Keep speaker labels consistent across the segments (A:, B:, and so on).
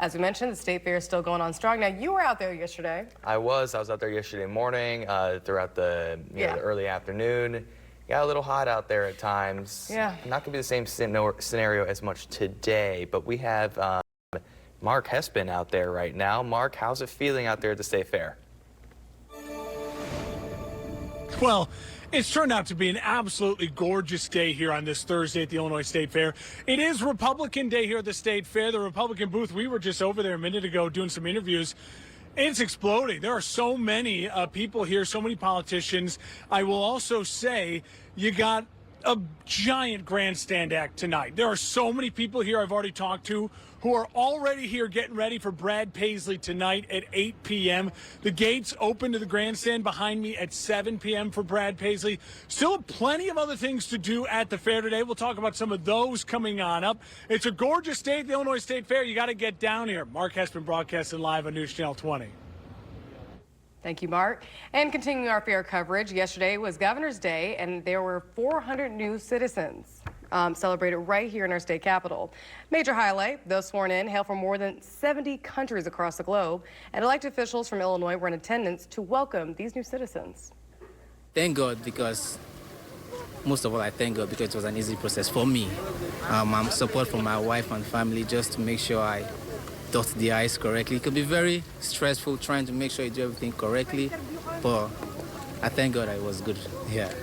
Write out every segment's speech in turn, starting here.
A: As we mentioned, the state fair is still going on strong. Now, you were out there yesterday.
B: I was out there yesterday morning, throughout the, the early afternoon. Got a little hot out there at times.
A: Yeah.
B: Not going to be the same scenario as much today, but we have Mark Hespin out there right now. Mark, how's it feeling out there at the state fair?
C: Well, it's turned out to be an absolutely gorgeous day here on this Thursday at the Illinois State Fair. It is Republican Day here at the State Fair. The Republican booth, we were just over there a minute ago doing some interviews. It's exploding. There are so many people here, so many politicians. I will also say you got a giant grandstand act tonight. There are so many people here I've already talked to who are already here getting ready for Brad Paisley tonight at 8 p.m. The gates open to the grandstand behind me at 7 p.m. for Brad Paisley. Still plenty of other things to do at the fair today. We'll talk about some of those coming on up. It's a gorgeous day at the Illinois State Fair. You got to get down here. Mark Hespin broadcasting live on News Channel 20.
A: Thank you, Mark. And continuing our fair coverage, yesterday was Governor's Day, and there were 400 new citizens celebrated right here in our state capitol. Major highlight, those sworn in hail from more than 70 countries across the globe, and elected officials from Illinois were in attendance to welcome these new citizens.
D: Thank God, because most of all, I thank God because it was an easy process for me. I'm support from my wife and family just to make sure I dot the I's correctly. It can be very stressful trying to make sure you do everything correctly, but I thank God I was good here.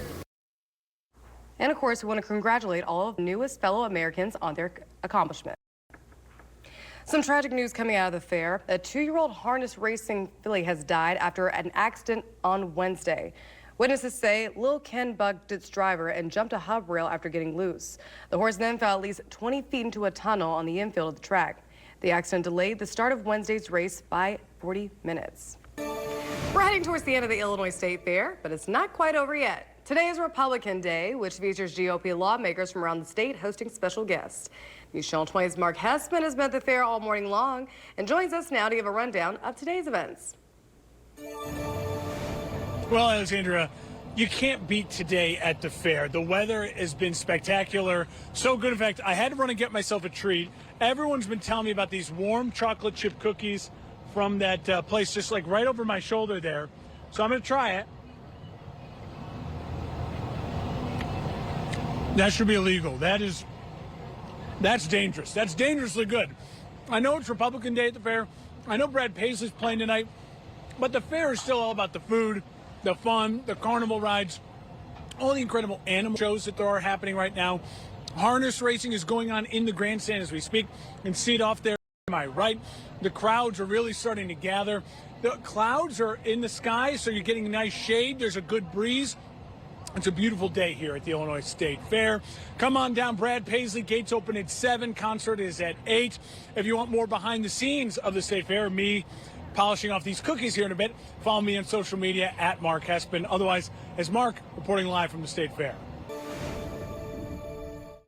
A: And of course, we want to congratulate all of the newest fellow Americans on their accomplishment. Some tragic news coming out of the fair. A 2-year-old harness racing filly has died after an accident on Wednesday. Witnesses say Lil Ken bucked its driver and jumped a hub rail after getting loose. The horse then fell at least 20 feet into a tunnel on the infield of the track. The accident delayed the start of Wednesday's race by 40 minutes. We're heading towards the end of the Illinois State Fair, but it's not quite over yet. Today is Republican Day, which features GOP lawmakers from around the state hosting special guests. News Channel 20's Mark Hespin has been at the fair all morning long and joins us now to give a rundown of today's events.
C: Well, Alexandra, you can't beat today at the fair. The weather has been spectacular. So good, in fact, I had to run and get myself a treat. Everyone's been telling me about these warm chocolate chip cookies from that place just like right over my shoulder there. So I'm going to try it. That should be illegal. That's dangerous. That's dangerously good. I know it's Republican Day at the fair. I know Brad Paisley's playing tonight, but the fair is still all about the food, the fun, the carnival rides, all the incredible animal shows that there are happening right now. Harness racing is going on in the grandstand as we speak. You can see it off there to my right. The crowds are really starting to gather. The clouds are in the sky, so you're getting a nice shade. There's a good breeze. It's a beautiful day here at the Illinois State Fair. Come on down. Brad Paisley, gates open at 7. Concert is at 8. If you want more behind the scenes of the State Fair, me polishing off these cookies here in a bit, follow me on social media at Mark Hespin. Otherwise, as Mark reporting live from the State Fair.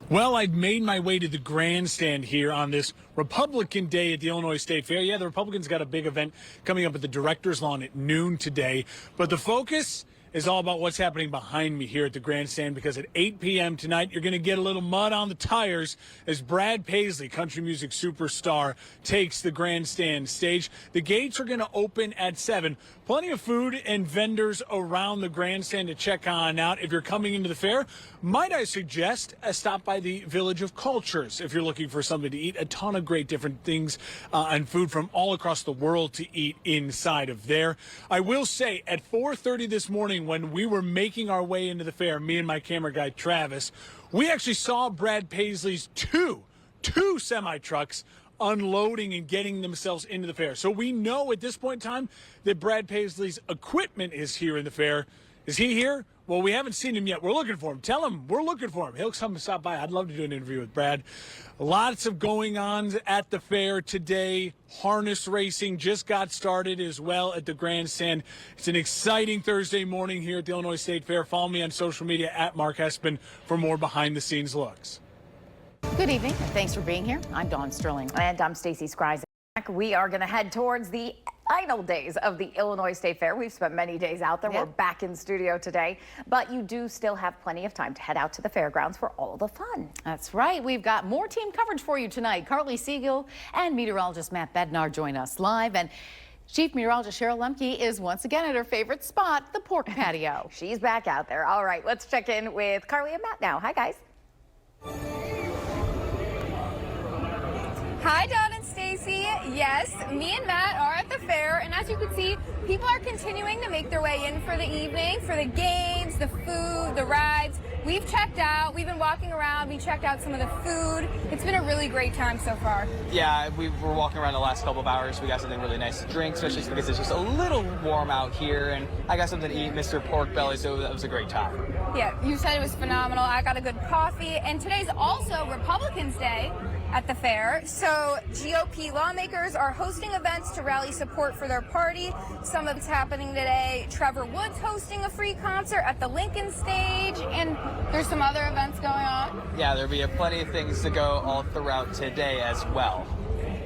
C: Well, I've made my way to the grandstand here on this Republican Day at the Illinois State Fair. Yeah, the Republicans got a big event coming up at the Director's Lawn at noon today, but the focus is all about what's happening behind me here at the grandstand, because at 8 p.m. tonight, you're going to get a little mud on the tires as Brad Paisley, country music superstar, takes the grandstand stage. The gates are going to open at 7. Plenty of food and vendors around the grandstand to check on out. If you're coming into the fair, might I suggest a stop by the Village of Cultures if you're looking for something to eat. A ton of great different things and food from all across the world to eat inside of there. I will say at 4:30 this morning, when we were making our way into the fair, me and my camera guy Travis, we actually saw Brad Paisley's two semi-trucks unloading and getting themselves into the fair. So we know at this point in time that Brad Paisley's equipment is here in the fair. Is he here? Well, we haven't seen him yet. We're looking for him. Tell him we're looking for him. He'll come stop by. I'd love to do an interview with Brad. Lots of going on at the fair today. Harness racing just got started as well at the grandstand. It's an exciting Thursday morning here at the Illinois State Fair. Follow me on social media at Mark Hespin for more behind-the-scenes looks.
E: Good evening, and thanks for being here. I'm Dawn Sterling.
F: And I'm Stacey Skryzak. We are going to head towards the
E: final days of the Illinois State Fair. We've spent many days out there. We're back in studio today, but you do still have plenty of time to head out to the fairgrounds for all the fun.
F: That's right. We've got more team coverage for you tonight. Carly Siegel and meteorologist Matt Bednar join us live, and Chief Meteorologist Cheryl Lemke is once again at her favorite spot, the pork patio.
E: She's back out there. All right, let's check in with Carly and Matt now. Hi, guys.
G: Hi, Don and Stacy. Yes, me and Matt are at the fair, and as you can see, people are continuing to make their way in for the evening, for the games, the food, the rides. We've checked out. We've been walking around. We checked out some of the food. It's been a really great time so far.
H: Yeah, we were walking around the last couple of hours. We got something really nice to drink, especially because it's just a little warm out here, and I got something to eat, Mr. Pork Belly, so that was a great time.
G: Yeah, you said it was phenomenal. I got a good coffee, and today's also Republicans Day at the fair. So GOP lawmakers are hosting events to rally support for their party. Some of it's happening today. Trevor Woods hosting a free concert at the Lincoln stage, and there's some other events going on.
H: Yeah, there'll be plenty of things to go all throughout today as well.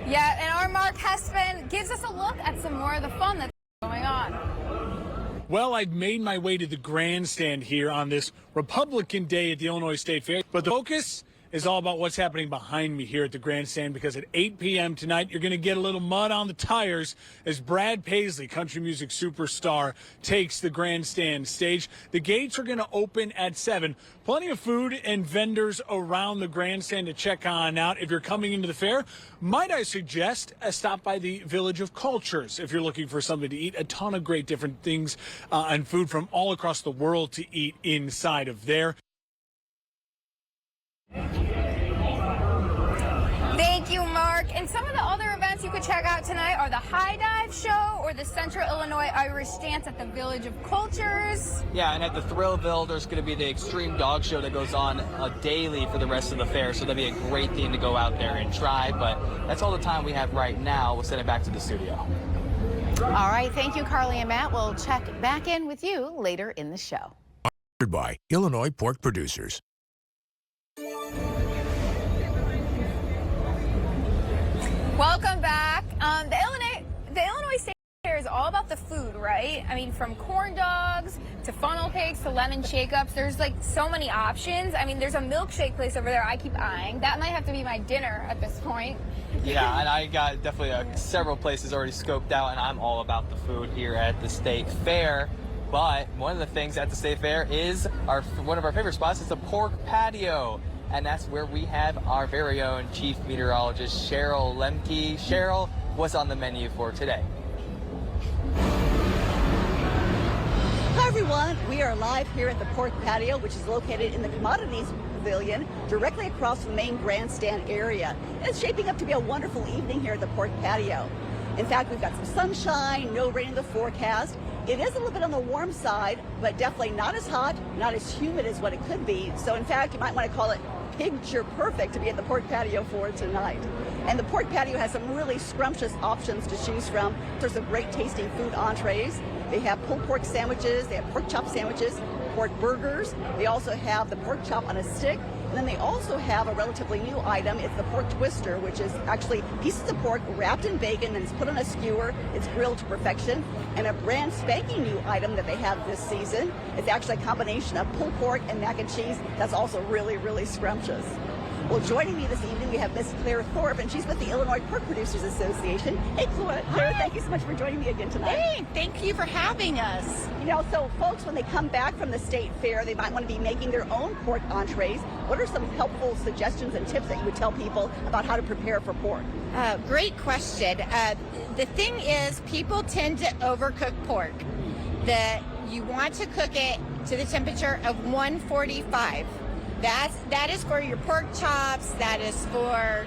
G: Yeah, and our Mark Hespin gives us a look at some more of the fun that's going on.
C: Well, I've made my way to the grandstand here on this Republican Day at the Illinois State Fair, but the focus is all about what's happening behind me here at the grandstand, because at 8 p.m. tonight, you're going to get a little mud on the tires as Brad Paisley, country music superstar, takes the grandstand stage. The gates are going to open at 7. Plenty of food and vendors around the grandstand to check on out. If you're coming into the fair, might I suggest a stop by the Village of Cultures if you're looking for something to eat. A ton of great different things and food from all across the world to eat inside of there.
G: Thank you, Mark. And some of the other events you could check out tonight are the High Dive Show or the Central Illinois Irish Dance at the Village of Cultures.
H: Yeah, and at the Thrillville, there's going to be the Extreme Dog Show that goes on daily for the rest of the fair, so that'll be a great thing to go out there and try. But that's all the time we have right now. We'll send it back to the studio.
F: All right. Thank you, Carly and Matt. We'll check back in with you later in the show.
I: Sponsored by Illinois Pork Producers.
G: Welcome back. The Illinois State Fair is all about the food, right? I mean, from corn dogs to funnel cakes to lemon shake-ups, there's like so many options. I mean, there's a milkshake place over there I keep eyeing. That might have to be my dinner at this point.
H: Yeah, and I got definitely several places already scoped out, and I'm all about the food here at the State Fair. But one of the things at the State Fair is one of our favorite spots is the pork patio. And that's where we have our very own Chief Meteorologist, Cheryl Lemke. Cheryl, what's on the menu for today?
J: Hi everyone, we are live here at the pork patio, which is located in the Commodities Pavilion, directly across from the main grandstand area. And it's shaping up to be a wonderful evening here at the pork patio. In fact, we've got some sunshine, no rain in the forecast. It is a little bit on the warm side, but definitely not as hot, not as humid as what it could be. So in fact, you might want to call it picture perfect to be at the pork patio for tonight. And the pork patio has some really scrumptious options to choose from. There's some great tasting food entrees. They have pulled pork sandwiches, they have pork chop sandwiches, pork burgers. They also have the pork chop on a stick. And then they also have a relatively new item. It's the pork twister, which is actually pieces of pork wrapped in bacon and it's put on a skewer. It's grilled to perfection. And a brand spanking new item that they have this season is actually a combination of pulled pork and mac and cheese. That's also really, really scrumptious. Well, joining me this evening, we have Miss Claire Thorpe, and she's with the Illinois Pork Producers Association. Hey, Claire, thank you so much for joining me again tonight.
F: Hey, thank you for having us.
J: You know, so folks, when they come back from the state fair, they might want to be making their own pork entrees. What are some helpful suggestions and tips that you would tell people about how to prepare for pork?
K: Great question. The thing is, people tend to overcook pork. You want to cook it to the temperature of 145. That is for your pork chops. That is for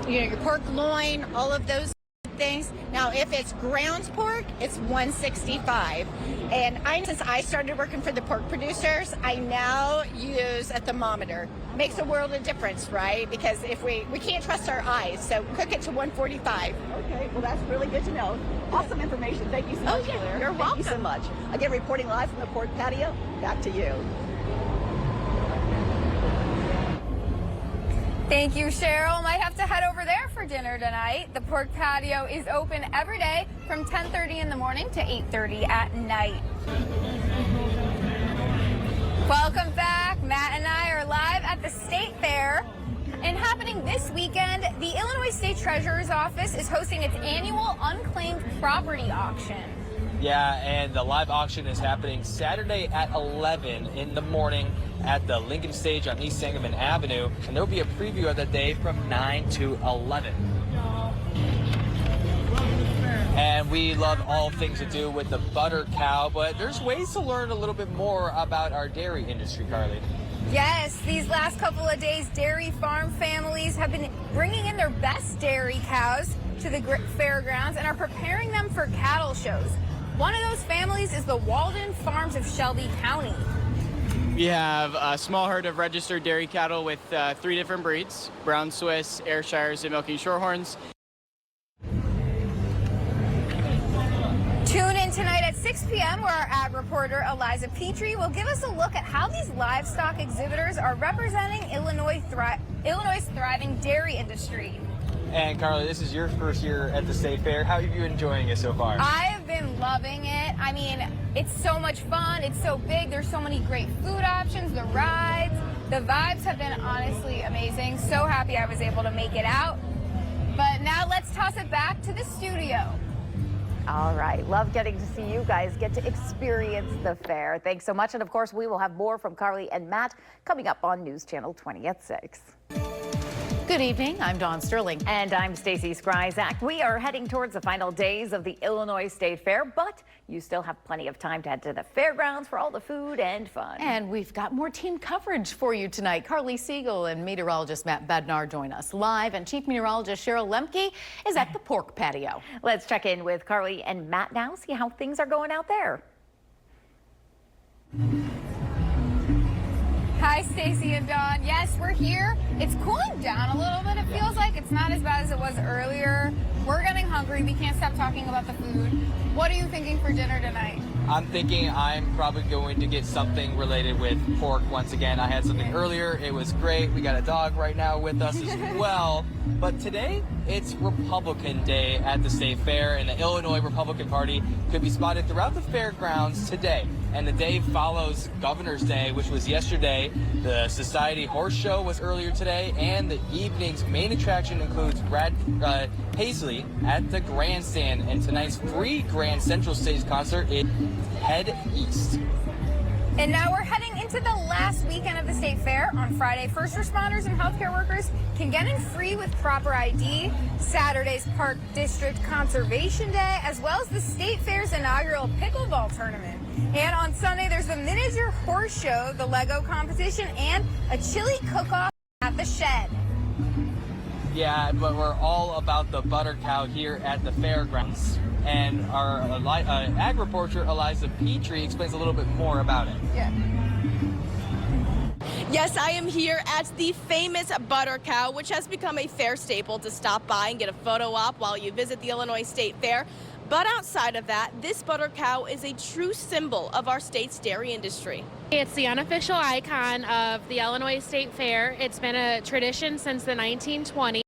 K: your pork loin. All of those things. Now, if it's ground pork, it's 165. And since I started working for the pork producers, I now use a thermometer. Makes a world of difference, right? Because if we can't trust our eyes, so cook it to 145.
J: Okay, well that's really good to know. Awesome information. Thank you so much, Claire.
K: You're welcome.
J: Thank you so much. Again, reporting live from the pork patio. Back to you.
G: Thank you, Cheryl. Might have to head over there for dinner tonight. The pork patio is open every day from 10:30 in the morning to 8:30 at night. Welcome back. Matt and I are live at the State Fair. And happening this weekend, the Illinois State Treasurer's Office is hosting its annual unclaimed property auction.
H: Yeah, and the live auction is happening Saturday at 11 in the morning at the Lincoln Stage on East Sangamon Avenue, and there'll be a preview of the day from 9 to 11. And we love all things to do with the butter cow, but there's ways to learn a little bit more about our dairy industry, Carly.
G: Yes, these last couple of days, dairy farm families have been bringing in their best dairy cows to the fairgrounds and are preparing them for cattle shows. One of those families is the Walden Farms of Shelby County.
L: We have a small herd of registered dairy cattle with 3 different breeds: Brown Swiss, Ayrshires, and Milking Shorthorns.
G: Tune in tonight at 6 p.m. where our ag reporter Eliza Petrie will give us a look at how these livestock exhibitors are representing Illinois' thriving dairy industry.
H: And Carly, this is your first year at the State Fair. How are you enjoying it so far?
G: I have been loving it. I mean, it's so much fun. It's so big. There's so many great food options, the rides. The vibes have been honestly amazing. So happy I was able to make it out. But now let's toss it back to the studio.
E: All right. Love getting to see you guys get to experience the fair. Thanks so much. And of course, we will have more from Carly and Matt coming up on News Channel 20 at 6.
F: Good evening. I'm Dawn Sterling.
E: And I'm Stacey Skryzak. We are heading towards the final days of the Illinois State Fair, but you still have plenty of time to head to the fairgrounds for all the food and fun.
F: And we've got more team coverage for you tonight. Carly Siegel and meteorologist Matt Bednar join us live, and Chief Meteorologist Cheryl Lemke is at the pork patio.
E: Let's check in with Carly and Matt now, see how things are going out there.
G: Hi, Stacey and Dawn. Yes, we're here. It's cooling down a little bit. It feels like it's not as bad as it was earlier. We're getting hungry. We can't stop talking about the food. What are you thinking for dinner tonight?
H: I'm thinking I'm probably going to get something related with pork once again. I had something earlier. It was great. We got a dog right now with us as well. But today, it's Republican Day at the State Fair, and the Illinois Republican Party could be spotted throughout the fairgrounds today. And the day follows Governor's Day, which was yesterday. The Society Horse Show was earlier today, and the evening's main attraction includes Brad Paisley at the grandstand, and tonight's free Grand Central Stage concert is Head East.
G: And now we're heading into the last weekend of the State Fair. On Friday, first responders and healthcare workers can get in free with proper ID. Saturday's Park District Conservation Day, as well as the State Fair's inaugural pickleball tournament. And on Sunday, there's the miniature horse show, the Lego competition, and a chili cook-off at the shed.
H: Yeah, but we're all about the butter cow here at the fairgrounds. And our ag reporter, Eliza Petrie, explains a little bit more about it.
G: Yeah.
M: Yes, I am here at the famous butter cow, which has become a fair staple to stop by and get a photo op while you visit the Illinois State Fair. But outside of that, this butter cow is a true symbol of our state's dairy industry.
N: It's the unofficial icon of the Illinois State Fair. It's been a tradition since the 1920s.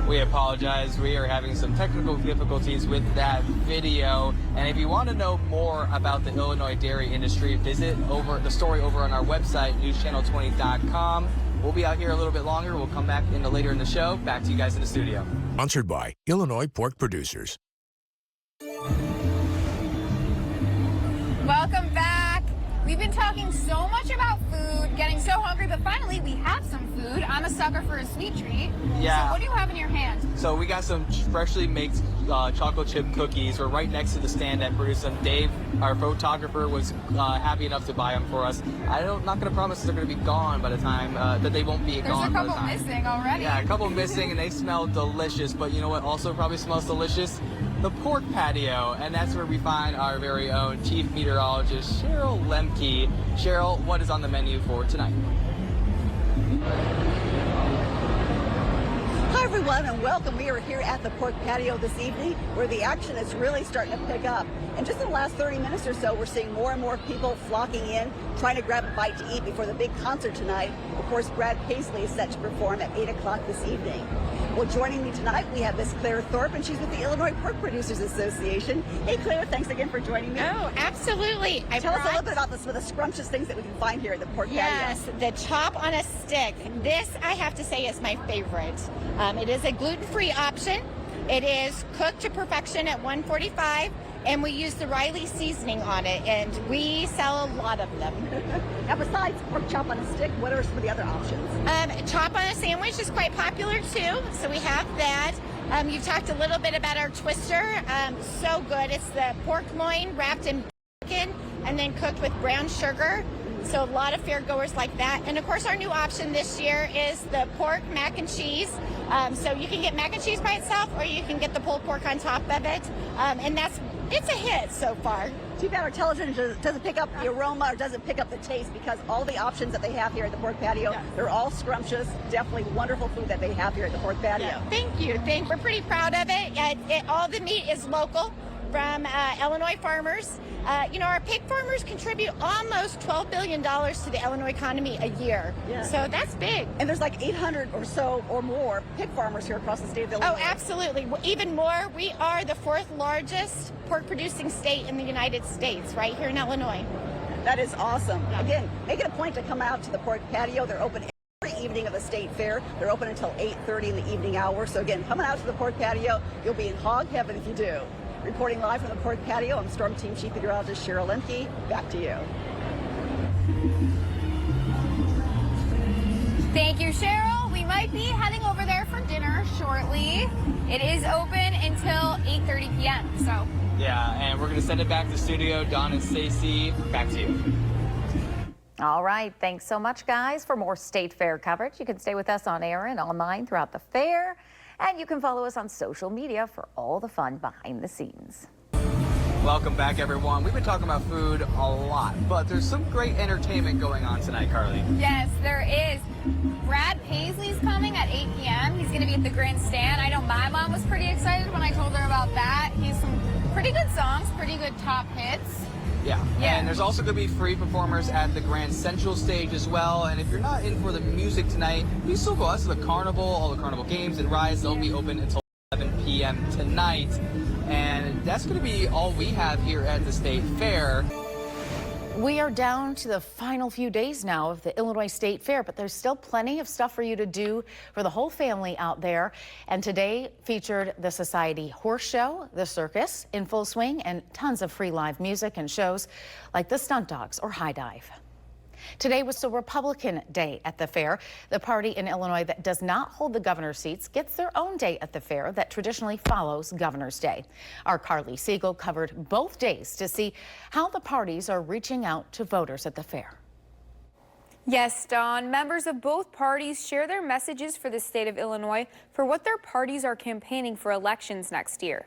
H: We apologize. We are having some technical difficulties with that video. And if you want to know more about the Illinois dairy industry, visit the story over on our website, newschannel20.com. We'll be out here a little bit longer. We'll come back later in the show. Back to you guys in the studio.
I: Sponsored by Illinois Pork Producers.
G: Welcome back. We've been talking so much about food, getting so hungry, but finally we have some food. I'm a sucker for a sweet treat.
H: Yeah.
G: So what do you have in your hand?
H: So we got some freshly baked chocolate chip cookies. We're right next to the stand that produced them. Dave, our photographer, was happy enough to buy them for us. I'm not going to promise they're going to be gone by the time, that they won't be gone by the time.
G: There's a couple missing already.
H: Yeah, a couple missing, and they smell delicious. But you know what also probably smells delicious? The pork patio. And that's where we find our very own Chief Meteorologist, Cheryl Lemke. Cheryl, what is on the menu for tonight?
J: Hi everyone and welcome. We are here at the Pork Patio this evening where the action is really starting to pick up. And just in the last 30 minutes or so, we're seeing more and more people flocking in, trying to grab a bite to eat before the big concert tonight. Of course, Brad Paisley is set to perform at 8 o'clock this evening. Well, joining me tonight, we have Miss Claire Thorpe, and she's with the Illinois Pork Producers Association. Hey Claire, thanks again for joining me.
K: Oh, absolutely.
J: Tell us a little bit about some of the scrumptious things that we can find here at the Pork Patio.
K: Yes, the chop on a stick. This, I have to say, is my favorite. It is a gluten-free option. It is cooked to perfection at 145, and we use the Riley seasoning on it, and we sell a lot of them.
J: Now, besides pork chop on a stick, what are some of the other options?
K: Chop on a sandwich is quite popular too, so we have that. You talked a little bit about our twister. So good. It's the pork loin wrapped in bacon and then cooked with brown sugar. So a lot of fairgoers like that. And of course, our new option this year is the pork mac and cheese. So you can get mac and cheese by itself, or you can get the pulled pork on top of it. And it's a hit so far.
J: Too bad our television doesn't pick up the aroma or doesn't pick up the taste, because all the options that they have here at the Pork Patio, they're all scrumptious, definitely wonderful food that they have here at the Pork Patio.
K: Yeah, thank you. We're pretty proud of it. All the meat is local from Illinois farmers. Our pig farmers contribute almost $12 billion to the Illinois economy a year. Yeah. So that's big.
J: And there's like 800 or so or more pig farmers here across the state of Illinois.
K: Oh, absolutely. Even more. We are the 4th largest pork producing state in the United States, right here in Illinois.
J: That is awesome. Yeah. Again, make it a point to come out to the Pork Patio. They're open every evening of the state fair. They're open until 8:30 in the evening hour. So again, coming out to the Pork Patio, you'll be in hog heaven if you do. Reporting live from the Pork Patio, I'm Storm Team Chief Meteorologist Cheryl Lemke. Back to you.
G: Thank you, Cheryl. We might be heading over there for dinner shortly. It is open until 8:30 p.m. So.
H: Yeah, and we're going to send it back to the studio. Don and Stacy, back to you.
E: All right. Thanks so much, guys. For more state fair coverage, you can stay with us on air and online throughout the fair. And you can follow us on social media for all the fun behind the scenes.
H: Welcome back, everyone. We've been talking about food a lot, but there's some great entertainment going on tonight, Carly.
G: Yes, there is. Brad Paisley's coming at 8 p.m. He's going to be at the grandstand. I know my mom was pretty excited when I told her about that. He has some pretty good songs, pretty good top hits.
H: Yeah, and there's also going to be free performers at the Grand Central stage as well. And if you're not in for the music tonight, you can still go out to the carnival. All the carnival games and rides, they'll be open until 11 p.m. tonight. And that's going to be all we have here at the State Fair.
F: We are down to the final few days now of the Illinois State Fair, but there's still plenty of stuff for you to do for the whole family out there. And today featured the Society Horse Show, the circus in full swing, and tons of free live music and shows like the Stunt Dogs or High Dive. Today was the Republican Day at the fair. The party in Illinois that does not hold the governor's seats gets their own day at the fair that traditionally follows Governor's Day. Our Carly Siegel covered both days to see how the parties are reaching out to voters at the fair.
G: Yes, Dawn. Members of both parties share their messages for the state of Illinois for what their parties are campaigning for elections next year.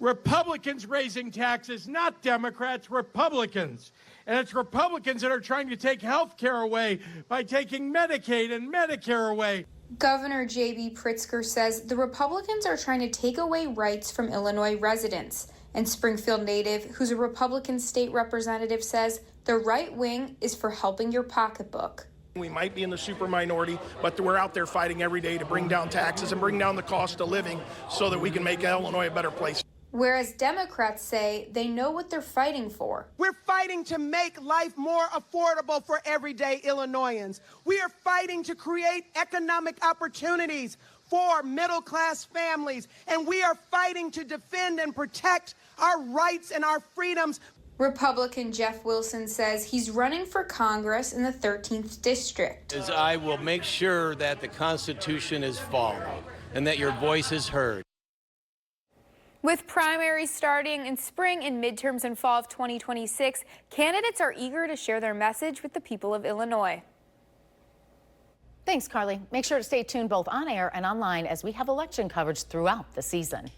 O: Republicans raising taxes, not Democrats, Republicans. And it's Republicans that are trying to take health care away by taking Medicaid and Medicare away.
G: Governor J.B. Pritzker says the Republicans are trying to take away rights from Illinois residents. And Springfield native, who's a Republican state representative, says the right wing is for helping your pocketbook.
P: We might be in the super minority, but we're out there fighting every day to bring down taxes and bring down the cost of living so that we can make Illinois a better place.
G: Whereas Democrats say they know what they're fighting for.
Q: We're fighting to make life more affordable for everyday Illinoisans. We are fighting to create economic opportunities for middle-class families, and we are fighting to defend and protect our rights and our freedoms.
G: Republican Jeff Wilson says he's running for Congress in the 13th district.
R: I will make sure that the Constitution is followed and that your voice is heard.
G: With primaries starting in spring and midterms in fall of 2026, candidates are eager to share their message with the people of Illinois.
F: Thanks, Carly. Make sure to stay tuned both on air and online as we have election coverage throughout the season.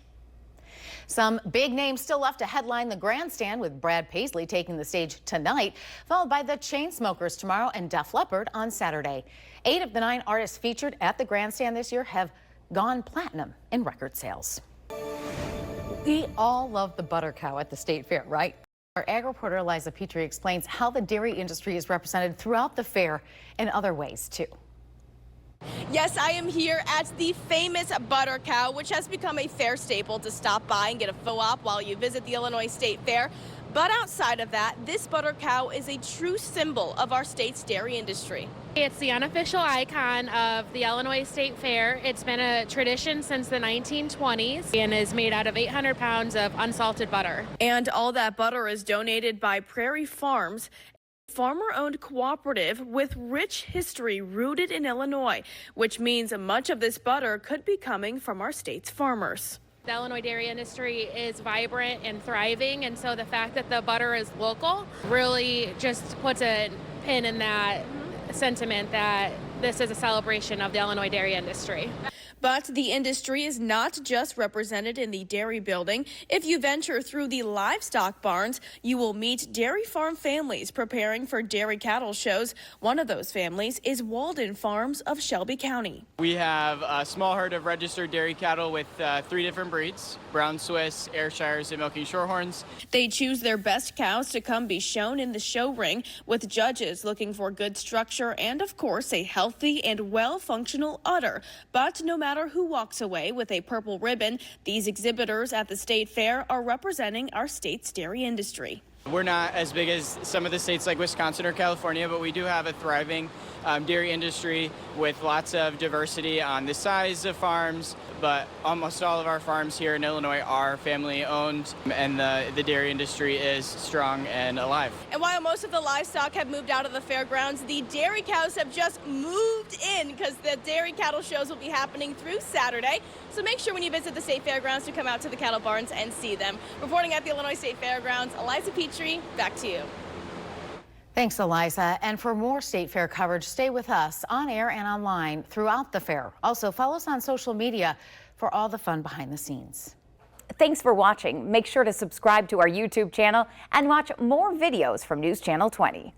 F: Some big names still left to headline the grandstand, with Brad Paisley taking the stage tonight, followed by the Chainsmokers tomorrow and Def Leppard on Saturday. 8 of the 9 artists featured at the grandstand this year have gone platinum in record sales. We all love the butter cow at the State Fair, right? Our ag reporter Eliza Petrie explains how the dairy industry is represented throughout the fair in other ways, too.
M: Yes, I am here at the famous butter cow, which has become a fair staple to stop by and get a photo op while you visit the Illinois State Fair. But outside of that, this butter cow is a true symbol of our state's dairy industry.
N: It's the unofficial icon of the Illinois State Fair. It's been a tradition since the 1920s and is made out of 800 pounds of unsalted butter.
M: And all that butter is donated by Prairie Farms, a farmer-owned cooperative with rich history rooted in Illinois, which means much of this butter could be coming from our state's farmers.
N: The Illinois dairy industry is vibrant and thriving, and so the fact that the butter is local really just puts a pin in that sentiment that this is a celebration of the Illinois dairy industry.
M: But the industry is not just represented in the dairy building. If you venture through the livestock barns, you will meet dairy farm families preparing for dairy cattle shows. One of those families is Walden Farms of Shelby County.
L: We have a small herd of registered dairy cattle with 3 different breeds: Brown Swiss, Ayrshires, and Milking Shorthorns.
M: They choose their best cows to come be shown in the show ring, with judges looking for good structure and, of course, a healthy and well-functional udder. But no matter who walks away with a purple ribbon, these exhibitors at the State Fair are representing our state's dairy industry.
L: We're not as big as some of the states like Wisconsin or California, but we do have a thriving dairy industry with lots of diversity on the size of farms, but almost all of our farms here in Illinois are family owned, and the dairy industry is strong and alive.
M: And while most of the livestock have moved out of the fairgrounds, the dairy cows have just moved in, because the dairy cattle shows will be happening through Saturday. So make sure when you visit the state fairgrounds to come out to the cattle barns and see them. Reporting at the Illinois State Fairgrounds, Eliza Petrie, back to you.
F: Thanks, Eliza. And for more State Fair coverage, stay with us on air and online throughout the fair. Also, follow us on social media for all the fun behind the scenes.
E: Thanks for watching. Make sure to subscribe to our YouTube channel and watch more videos from News Channel 20.